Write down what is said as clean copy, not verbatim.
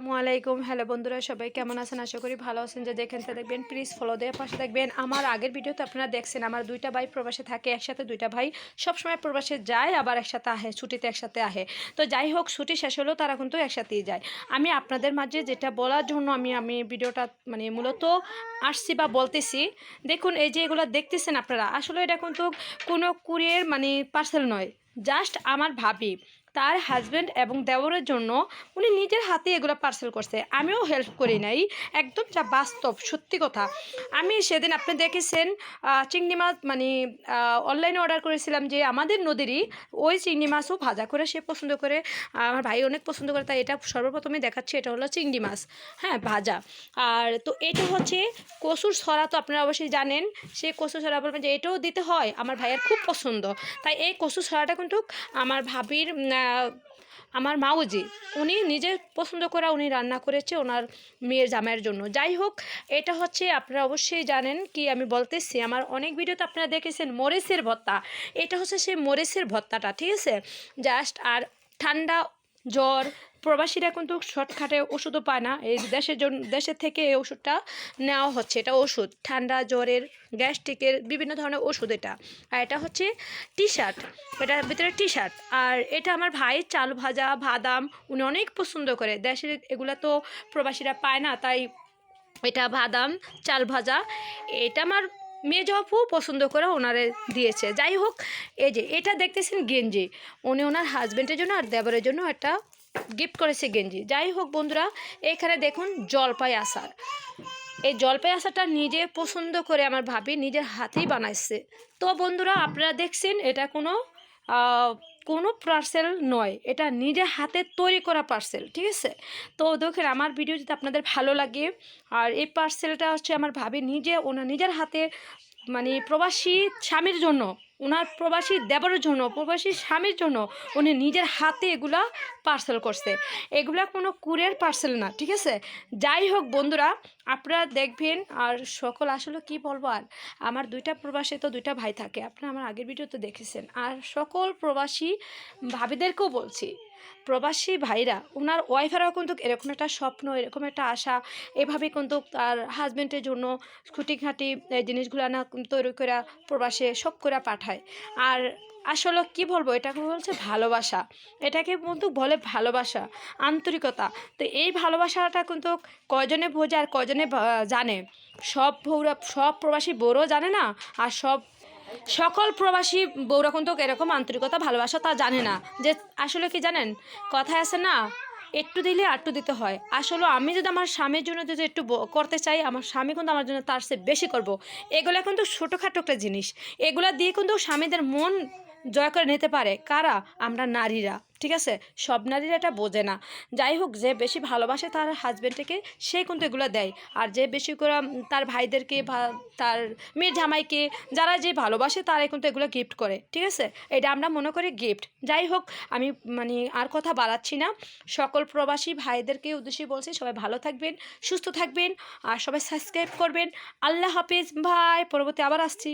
আসসালামু আলাইকুম। হ্যালো বন্ধুরা, সবাই কেমন আছেন? আশা করি ভালো আছেন। যে দেখেন তা দেখবেন, প্লিজ ফলো দিয়ে পাশে দেখবেন। আমার আগের ভিডিওতে আপনারা দেখছেন আমার দুইটা ভাই প্রবাসে থাকে একসাথে। দুইটা ভাই সবসময় প্রবাসে যায়, আবার একসাথে আহে, ছুটিতে একসাথে আহে। তো যাই হোক, ছুটি শেষ হলেও তারা কিন্তু একসাথেই যায়। আমি আপনাদের মাঝে যেটা বলার জন্য আমি ভিডিওটা মূলত আসছি বা বলতেছি, দেখুন এই যে এগুলো দেখতেছেন আপনারা, আসলে এটা কিন্তু কোনো কুরিয়ার পার্সেল নয়। জাস্ট আমার ভাবি তার হাজব্যান্ড এবং দেওরের জন্য উনি নিজের হাতে এগুলো পার্সেল করছে। আমিও হেল্প করি নাই, একদম যা বাস্তব সত্যি কথা। আমি সেদিন আপনি দেখেছেন চিংড়ি মাছ অনলাইনে অর্ডার করেছিলাম, যে আমাদের নদীরই ওই চিংড়ি মাছও ভাজা করে সে পছন্দ করে, আমার ভাই অনেক পছন্দ করে, তাই এটা সর্বপ্রথমে দেখাচ্ছি। এটা হলো চিংড়ি মাছ, হ্যাঁ, ভাজা। আর তো এটা হচ্ছে কচুর ছড়া, তো আপনারা অবশ্যই জানেন। সে কচুর ছড়া বলবেন যে এটাও দিতে হয়, আমার ভাইয়ের খুব পছন্দ। তাই এই কচুর ছড়াটা কিন্তু আমার ভাবির আমার মাউজি উনি নিজে পছন্দ করে উনি রান্না করেছে ওনার মেয়ের জামাইয়ের জন্য। যাই হোক, এটা হচ্ছে আপনারা অবশ্যই জানেন কি আমি বলতেছি, আমার অনেক ভিডিওতে আপনারা দেখেছেন মরিচের ভর্তা। এটা হচ্ছে সেই মরিচের ভর্তাটা, ঠিক আছে। জাস্ট আর ঠান্ডা জ্বর, প্রবাসীরা কিন্তু শর্টকাটে ওষুধও পায় না, এই দেশের থেকে এই ওষুধটা নেওয়া হচ্ছে। এটা ওষুধ ঠান্ডা জ্বরের, গ্যাস্ট্রিকের বিভিন্ন ধরনের ওষুধ এটা। আর এটা হচ্ছে টি শার্ট, এটার ভিতরে টি শার্ট। আর এটা আমার ভাই চাল ভাজা বাদাম উনি অনেক পছন্দ করে। দেশের এগুলা তো প্রবাসীরা পায় না, তাই এটা বাদাম চাল ভাজা এটা আমার মেয়ে আপু পছন্দ করে ওনারে দিয়েছে। যাই হোক, এই যে এটা দেখতেছেন গেঞ্জি, উনি ওনার হাজব্যান্ডের জন্য আর দেবরের জন্য একটা গিফট করেছে গেঞ্জি। যাই হোক বন্ধুরা, এখানে দেখুন জলপাই আচার। এই জলপাই আচারটা নিজে পছন্দ করে আমার ভাবি নিজের হাতেই বানাইছে। তো বন্ধুরা, আপনারা দেখছেন এটা কোনো পার্সেল নয়, এটা নিজের হাতে তৈরি করা পার্সেল, ঠিক আছে। তো দেখেন আমার ভিডিও যদি আপনাদের ভালো লাগে, আর এই পার্সেলটা হচ্ছে আমার ভাবি নিজে ওনার নিজের হাতে প্রবাসী স্বামীর জন্য, ওনার প্রবাসী দেবরের জন্য, প্রবাসী স্বামীর জন্য উনি নিজের হাতে এগুলা পার্সেল করছে। এগুলা কোনো কুরিয়ার পার্সেল না, ঠিক আছে। যাই হোক বন্ধুরা, আপনারা দেখবেন। আর সকল আসলে কি বলবো, আর আমার দুইটা প্রবাসী তো দুইটা ভাই থাকে, আপনারা আমার আগের ভিডিওতে দেখেছেন। আর সকল প্রবাসী ভাবিদেরকেও বলছি, প্রবাসী ভাইরা ওনার ওয়াইফেরাও কিন্তু এরকম একটা স্বপ্ন, এরকম একটা আশা, এভাবে কিন্তু তার হাজব্যান্ডের জন্য খুঁটিখাটি জিনিসগুলো না তৈরি করে প্রবাসে সব করে পাঠায়। আর আসলে কি বলবো, এটাকে বলছে ভালোবাসা, এটাকে কিন্তু বলে ভালোবাসা, আন্তরিকতা। তো এই ভালোবাসাটা কিন্তু কয়জনে বোঝে আর কয়জনে জানে। সব বউরা, সব প্রবাসী বউরাও জানে না, আর সকল প্রবাসী বউরা কিন্তু এরকম আন্তরিকতা ভালোবাসা তা জানে না। যে আসলে কি জানেন, কথায় আছে না, একটু দিলে আটটু দিতে হয়। আসলে আমি যদি আমার স্বামীর জন্য যদি একটু করতে চাই, আমার স্বামী কিন্তু আমার জন্য তার চেয়ে বেশি করব। এগুলো কিন্তু ছোটোখাটো একটা জিনিস, এগুলা দিয়ে কিন্তু স্বামীদের মন জয় করে নিতে পারে কারা? আমরা নারীরা, ঠিক আছে। সব নারীরা এটা বোঝে না। যাই হোক, যে বেশি ভালোবাসে তার হাজব্যান্ডকে সে কিন্তু এগুলো দেয়। আর যে বেশি করে তার ভাইদেরকে বা তার মেয়ের জামাইকে, যারা যে ভালোবাসে তারাই কিন্তু এগুলো গিফট করে, ঠিক আছে। এটা আমরা মনে করি গিফট। যাই হোক, আমি আর কথা বাড়াচ্ছি না। সকল প্রবাসী ভাইদেরকে উদ্দেশ্যে বলছি, সবাই ভালো থাকবেন, সুস্থ থাকবেন, আর সবাই সাবস্ক্রাইব করবেন। আল্লাহ হাফিজ ভাই, পরবর্তী আবার আসছি।